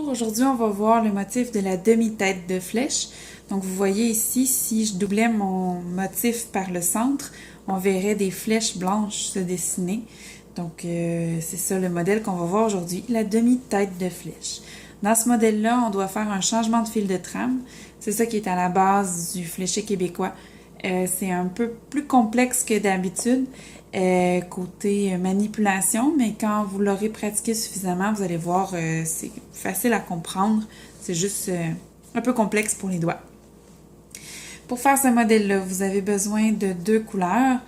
Aujourd'hui on va voir le motif de la demi-tête de flèche. Donc vous voyez ici, si je doublais mon motif par le centre, on verrait des flèches blanches se dessiner. Donc c'est ça le modèle qu'on va voir aujourd'hui, la demi-tête de flèche. Dans ce modèle-là, on doit faire un changement de fil de trame. C'est ça qui est à la base du fléché québécois. C'est un peu plus complexe que d'habitude côté manipulation, mais quand vous l'aurez pratiqué suffisamment, vous allez voir, c'est facile à comprendre. C'est juste un peu complexe pour les doigts. Pour faire ce modèle-là, vous avez besoin de deux couleurs.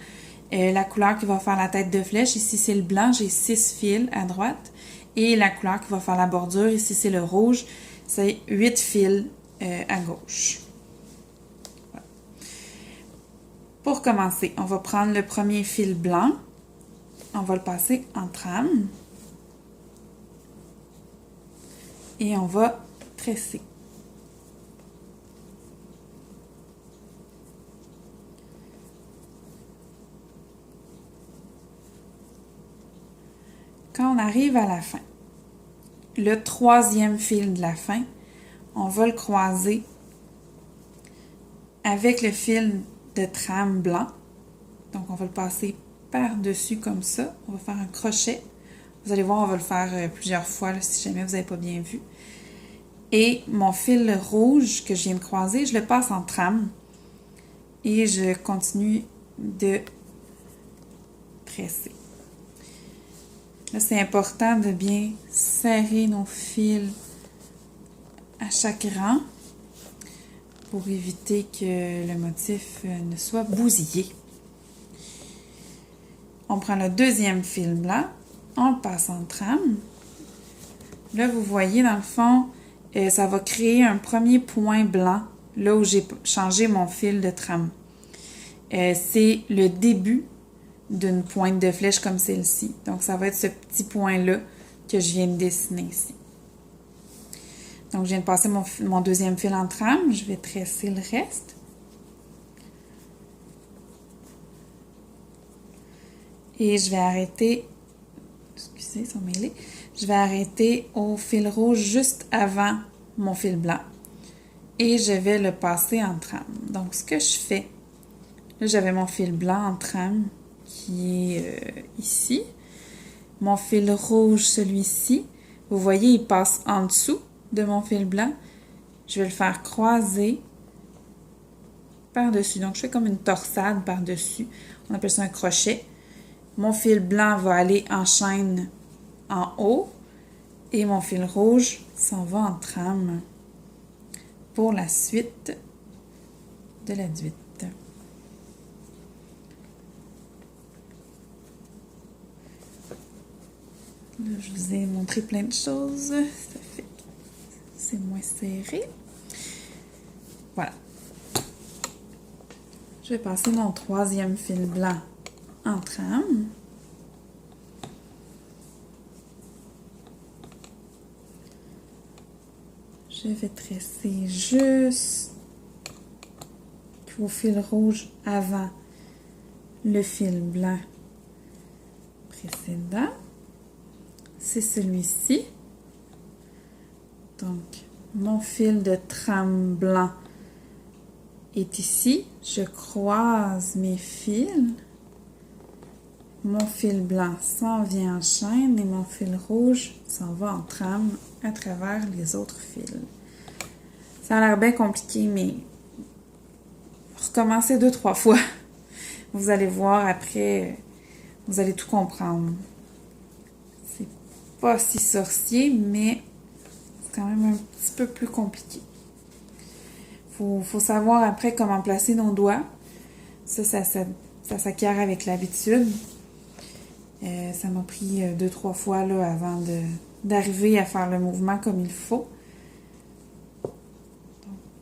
La couleur qui va faire la tête de flèche, ici c'est le blanc, j'ai 6 fils à droite. Et la couleur qui va faire la bordure, ici c'est le rouge, c'est 8 fils à gauche. Voilà. Pour commencer, on va prendre le premier fil blanc, on va le passer en trame et on va tresser. Quand on arrive à la fin, le troisième fil de la fin, on va le croiser avec le fil de trame blanc. Donc, on va le passer par-dessus comme ça. On va faire un crochet. Vous allez voir, on va le faire plusieurs fois là, si jamais vous n'avez pas bien vu. Et mon fil rouge que je viens de croiser, je le passe en trame. Et je continue de tresser. Là, c'est important de bien serrer nos fils à chaque rang pour éviter que le motif ne soit bousillé. On prend le deuxième fil blanc, on le passe en trame. Là, vous voyez, dans le fond, ça va créer un premier point blanc, là où j'ai changé mon fil de trame. C'est le début d'une pointe de flèche comme celle-ci. Donc, ça va être ce petit point-là que je viens de dessiner ici. Donc, je viens de passer mon deuxième fil en trame. Je vais tresser le reste. Et je vais arrêter, excusez, ils sont mêlés. Je vais arrêter au fil rouge juste avant mon fil blanc. Et je vais le passer en trame. Donc, ce que je fais, là, j'avais mon fil blanc en trame qui est ici. Mon fil rouge, celui-ci, vous voyez, il passe en dessous de mon fil blanc. Je vais le faire croiser par-dessus. Donc, je fais comme une torsade par-dessus. On appelle ça un crochet. Mon fil blanc va aller en chaîne en haut et mon fil rouge s'en va en trame pour la suite de la duite. Là, je vous ai montré plein de choses. Ça fait que c'est moins serré. Voilà. Je vais passer mon troisième fil blanc en trame. Je vais tresser juste au fil rouge avant le fil blanc précédent. C'est celui-ci. Donc, mon fil de trame blanc est ici. Je croise mes fils. Mon fil blanc s'en vient en chaîne et mon fil rouge s'en va en trame à travers les autres fils. Ça a l'air bien compliqué, mais recommencez 2-3 fois. Vous allez voir après, vous allez tout comprendre. C'est pas si sorcier, mais c'est quand même un petit peu plus compliqué. Faut savoir après comment placer nos doigts. Ça s'acquiert avec l'habitude. Ça m'a pris 2-3 fois là, avant d'arriver à faire le mouvement comme il faut.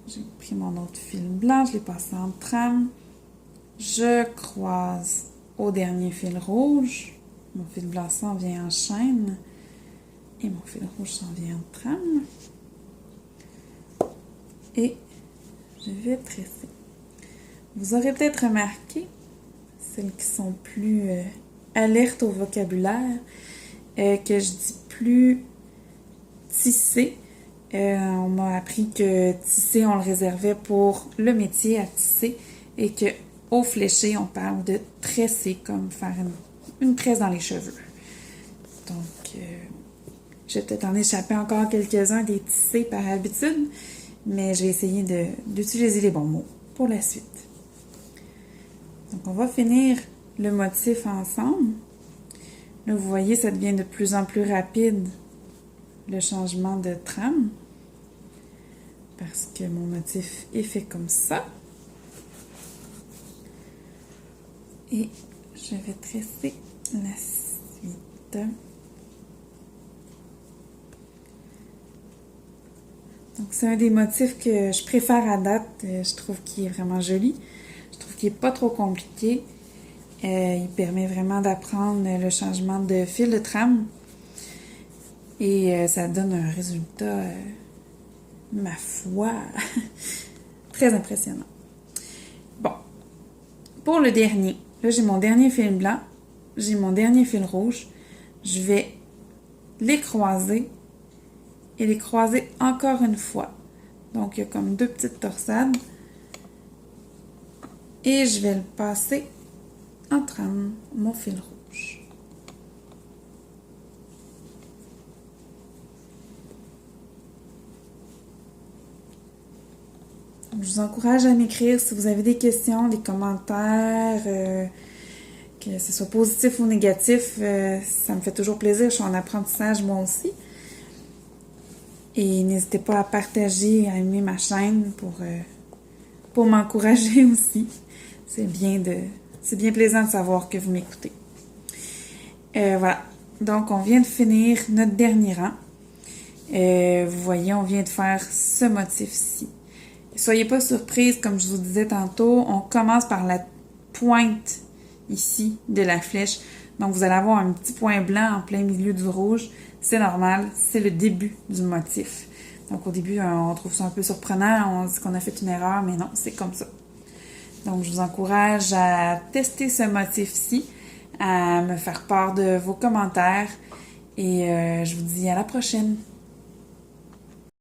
J'ai pris mon autre fil blanc, je l'ai passé en trame. Je croise au dernier fil rouge. Mon fil blanc s'en vient en chaîne. Et mon fil rouge s'en vient en trame. Et je vais tresser. Vous aurez peut-être remarqué, celles qui sont plus alertes au vocabulaire, que je dis plus tisser On m'a appris que tisser, on le réservait pour le métier à tisser et que au fléché, on parle de tresser, comme faire une tresse dans les cheveux. Donc, je vais peut-être en échapper encore quelques-uns des tissés par habitude, mais je vais essayer d'utiliser les bons mots pour la suite. Donc, on va finir le motif ensemble. Là, vous voyez, ça devient de plus en plus rapide, le changement de trame, parce que mon motif est fait comme ça. Et je vais tresser la suite. Donc, c'est un des motifs que je préfère à date. Je trouve qu'il est vraiment joli. Je trouve qu'il n'est pas trop compliqué. Il permet vraiment d'apprendre le changement de fil de trame. Et ça donne un résultat, ma foi, très impressionnant. Bon, pour le dernier, là j'ai mon dernier fil blanc, j'ai mon dernier fil rouge. Je vais les croiser et les croiser encore une fois. Donc, il y a comme deux petites torsades. Et je vais le passer en trame, mon fil rouge. Donc, je vous encourage à m'écrire si vous avez des questions, des commentaires, que ce soit positif ou négatif. Ça me fait toujours plaisir, je suis en apprentissage moi aussi. Et n'hésitez pas à partager, à aimer ma chaîne pour m'encourager aussi. C'est bien plaisant de savoir que vous m'écoutez. Voilà. Donc, on vient de finir notre dernier rang. Vous voyez, on vient de faire ce motif-ci. Soyez pas surprise, comme je vous disais tantôt, on commence par la pointe ici de la flèche. Donc, vous allez avoir un petit point blanc en plein milieu du rouge. C'est normal, c'est le début du motif. Donc, au début, on trouve ça un peu surprenant, on dit qu'on a fait une erreur, mais non, c'est comme ça. Donc, je vous encourage à tester ce motif-ci, à me faire part de vos commentaires et je vous dis à la prochaine.